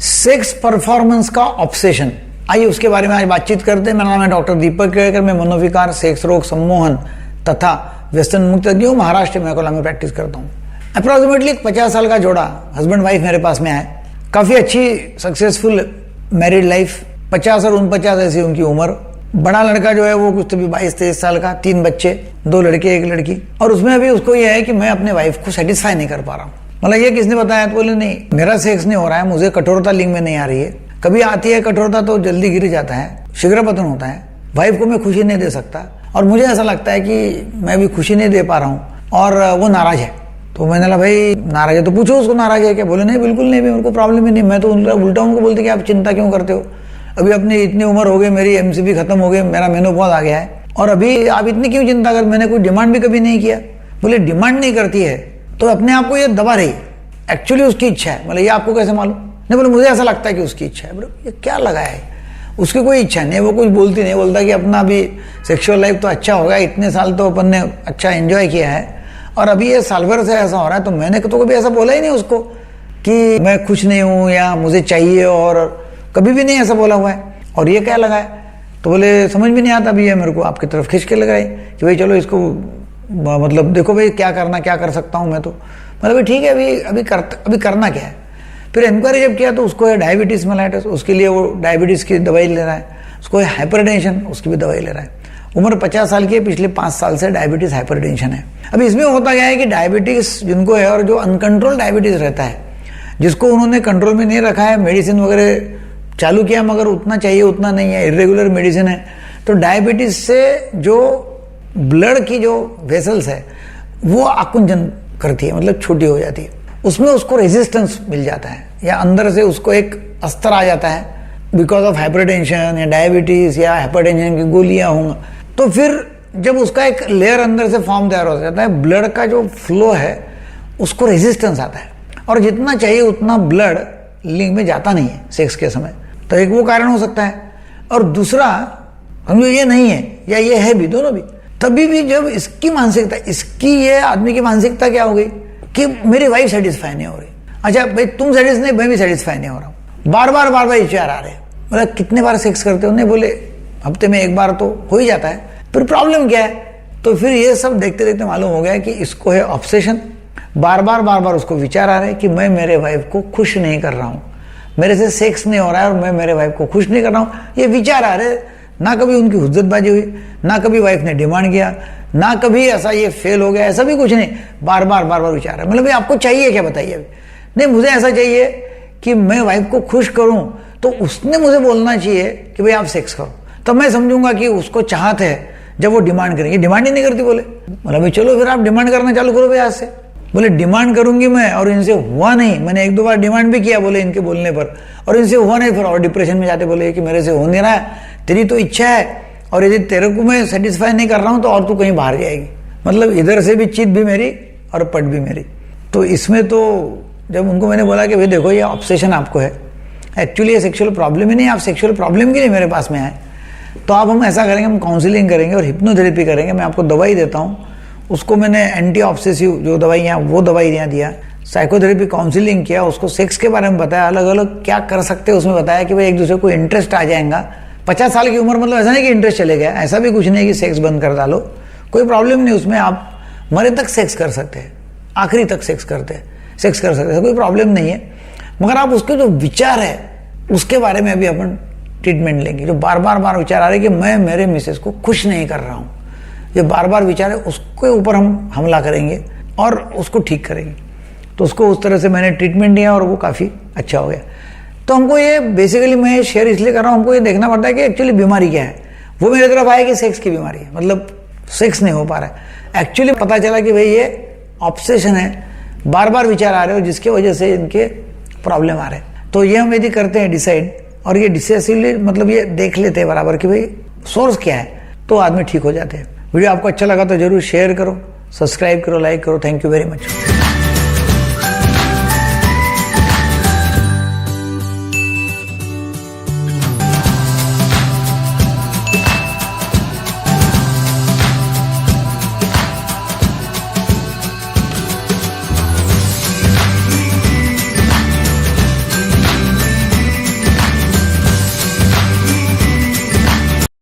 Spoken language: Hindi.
सेक्स परफॉर्मेंस का ऑब्सेशन, आइए उसके बारे में आज बातचीत करते हैं। मेरा नाम है डॉक्टर दीपक केळकर। मैं मनोविकार, सेक्स रोग, सम्मोहन तथा व्यसन मुक्तज्ञ हूँ। महाराष्ट्र में अकोला में प्रैक्टिस करता हूँ। अप्रोक्सीमेटली 50 साल का जोड़ा हस्बैंड वाइफ मेरे पास में आए। काफी अच्छी सक्सेसफुल मैरिड लाइफ, 50 और 49 ऐसी उनकी उम्र। बड़ा लड़का जो है वो कुछ तो भी 22-23 साल का, 3 बच्चे, 2 लड़के 1 लड़की। और उसमें अभी उसको ये है कि मैं अपने वाइफ को सेटिस्फाई नहीं कर पा रहा हूँ। मतलब ये किसने बताया? तो बोले नहीं, मेरा सेक्स नहीं हो रहा है, मुझे कठोरता लिंग में नहीं आ रही है। कभी आती है कठोरता तो जल्दी गिर जाता है, शीघ्र पतन होता है। वाइफ को मैं खुशी नहीं दे सकता और मुझे ऐसा लगता है कि मैं भी खुशी नहीं दे पा रहा हूँ और वो नाराज है। तो मैंने कहा भाई नाराज है तो पूछो उसको नाराज है क्या? बोले नहीं बिल्कुल नहीं, मेरे को प्रॉब्लम ही नहीं। मैं तो उल्टा उनको बोलते कि आप चिंता क्यों करते हो? अभी अपनी इतनी उम्र हो गई, मेरी एमसीबी खत्म हो गई, मेरा मेनोपॉज आ गया है और अभी आप इतनी क्यों चिंता कर? मैंने कोई डिमांड भी कभी नहीं किया। बोले डिमांड नहीं करती है तो अपने आप को ये दबा रही है, एक्चुअली उसकी इच्छा है। बोले ये आपको कैसे मालूम? नहीं, बोले मुझे ऐसा लगता है कि उसकी इच्छा है। बोले ये क्या लगा है? उसकी कोई इच्छा नहीं है, वो कुछ बोलती नहीं, बोलता कि अपना भी सेक्सुअल लाइफ तो अच्छा होगा, इतने साल तो अपन ने अच्छा एंजॉय किया है और अभी ये साल भर से ऐसा हो रहा है। तो मैंने तो कभी ऐसा बोला ही नहीं उसको कि मैं खुश नहीं हूँ या मुझे चाहिए, और कभी भी नहीं ऐसा बोला हुआ है। और ये क्या लगा है? तो बोले समझ में नहीं आता। अभी ये मेरे को आपकी तरफ खींच के लगा है कि भाई चलो इसको मतलब देखो भाई क्या करना, क्या कर सकता हूँ मैं। तो मतलब भाई ठीक है, अभी करना क्या है? फिर इंक्वायरी जब किया तो उसको है डायबिटीज मेलाइटिस, उसके लिए वो डायबिटीज की दवाई ले रहा है। उसको है हाइपरटेंशन, उसकी भी दवाई ले रहा है। उम्र 50 साल की है, पिछले 5 साल से डायबिटीज हाइपरटेंशन है। अभी इसमें होता गया है कि डायबिटीज जिनको है और जो अनकंट्रोल डायबिटीज रहता है, जिसको उन्होंने कंट्रोल में नहीं रखा है, मेडिसिन वगैरह चालू किया मगर उतना चाहिए उतना नहीं है, इरेगुलर मेडिसिन है, तो डायबिटीज से जो ब्लड की जो वेसल्स है वो आकुंचन करती है, मतलब छोटी हो जाती है। उसमें उसको रेजिस्टेंस मिल जाता है या अंदर से उसको एक अस्तर आ जाता है बिकॉज ऑफ हाइपरटेंशन या डायबिटीज या हाइपरटेंशन की गोलियां होंगी। तो फिर जब उसका एक लेयर अंदर से फॉर्म तैयार हो जाता है, ब्लड का जो फ्लो है उसको रेजिस्टेंस आता है और जितना चाहिए उतना ब्लड लिंग में जाता नहीं है सेक्स के समय। तो एक वो कारण हो सकता है। और दूसरा समझो ये नहीं है या ये है भी, दोनों भी। तभी भी जब इसकी मानसिकता, इसकी ये आदमी की मानसिकता क्या हो गई कि मेरी वाइफ सेटिस्फाई नहीं हो रही। अच्छा भाई तुम सेटिस्फाई नहीं, मैं भी सेटिस्फाई नहीं हो रहा हूँ। बार बार विचार आ रहे हैं। मतलब कितने बार सेक्स करते हो? नहीं, बोले हफ्ते में 1 बार तो हो ही जाता है। फिर प्रॉब्लम क्या है? तो फिर ये सब देखते देखते मालूम हो गया कि इसको है ऑब्सेशन। बार बार उसको विचार आ रहे हैं कि मैं मेरे वाइफ को खुश नहीं कर रहा हूँ, मेरे से सेक्स नहीं हो रहा है और मैं मेरे वाइफ को खुश नहीं कर रहा हूँ। ये विचार आ रहे। ना कभी उनकी हुज्जतबाजी हुई, ना कभी वाइफ ने डिमांड किया, ना कभी ऐसा ये फेल हो गया, ऐसा भी कुछ नहीं। बार बार विचार है। मतलब भाई आपको चाहिए क्या बताइए? अभी नहीं, मुझे ऐसा चाहिए कि मैं वाइफ को खुश करूं, तो उसने मुझे बोलना चाहिए कि भाई आप सेक्स करो, तब मैं समझूंगा कि उसको चाहत है। जब वो डिमांड करेंगे, डिमांड ही नहीं करती बोले, मतलब भाई चलो फिर आप डिमांड करना चालू करो भाई आज से। बोले डिमांड करूंगी मैं और इनसे हुआ नहीं, मैंने 1-2 बार डिमांड भी किया बोले इनके बोलने पर और इनसे हुआ नहीं। फिर और डिप्रेशन में जाते, बोले कि मेरे से हो नहीं रहा है, तेरी तो इच्छा है और यदि तेरे को मैं सेटिस्फाई नहीं कर रहा हूं तो और तू कहीं बाहर जाएगी। मतलब इधर से भी चित भी मेरी और पट भी मेरी। तो इसमें तो जब उनको मैंने बोला कि भाई देखो ये ऑब्सेशन आपको है, एक्चुअली ये सेक्सुअल प्रॉब्लम ही नहीं, आप सेक्सुअल प्रॉब्लम के लिए मेरे पास में आए, तो आप हम ऐसा करेंगे, हम काउंसलिंग करेंगे और हिप्नोथेरेपी करेंगे। मैं आपको दवाई देता हूँ, उसको मैंने एंटी ऑब्सेसिव जो दवाइयाँ वो दवाइयाँ दिया, साइकोथेरेपी काउंसलिंग किया, उसको सेक्स के बारे में बताया, अलग अलग क्या कर सकते हैं उसमें बताया कि भाई एक दूसरे को इंटरेस्ट आ जाएगा। 50 साल की उम्र मतलब ऐसा नहीं कि इंटरेस्ट चले गया, ऐसा भी कुछ नहीं कि सेक्स बंद कर डालो, कोई प्रॉब्लम नहीं उसमें। आप मरे तक सेक्स कर सकते हैं, आखिरी तक सेक्स कर सकते हैं, कोई प्रॉब्लम नहीं है। मगर आप उसके जो विचार है उसके बारे में अभी अपन ट्रीटमेंट लेंगे। जो बार बार विचार आ रहे कि मैं मेरे मिसेस को खुश नहीं कर रहा हूँ, ये बार विचार है, उसके ऊपर हम हमला करेंगे और उसको ठीक करेंगे। तो उसको उस तरह से मैंने ट्रीटमेंट दिया और वो काफ़ी अच्छा हो गया। तो हमको ये बेसिकली मैं शेयर इसलिए कर रहा हूँ, हमको ये देखना पड़ता है कि एक्चुअली बीमारी क्या है। वो मेरे तरफ आया कि सेक्स की बीमारी है, मतलब सेक्स नहीं हो पा रहा है। एक्चुअली पता चला कि भाई ये ऑब्सेशन है, बार विचार आ रहे हो जिसकी वजह से इनके प्रॉब्लम आ रहे हैं। तो ये हम यदि करते हैं डिसाइड और ये डिसाइसिवली मतलब ये देख लेते हैं बराबर कि भाई सोर्स क्या है, तो आदमी ठीक हो जाते हैं। वीडियो आपको अच्छा लगा तो जरूर शेयर करो, सब्सक्राइब करो, लाइक करो। Thank you very much.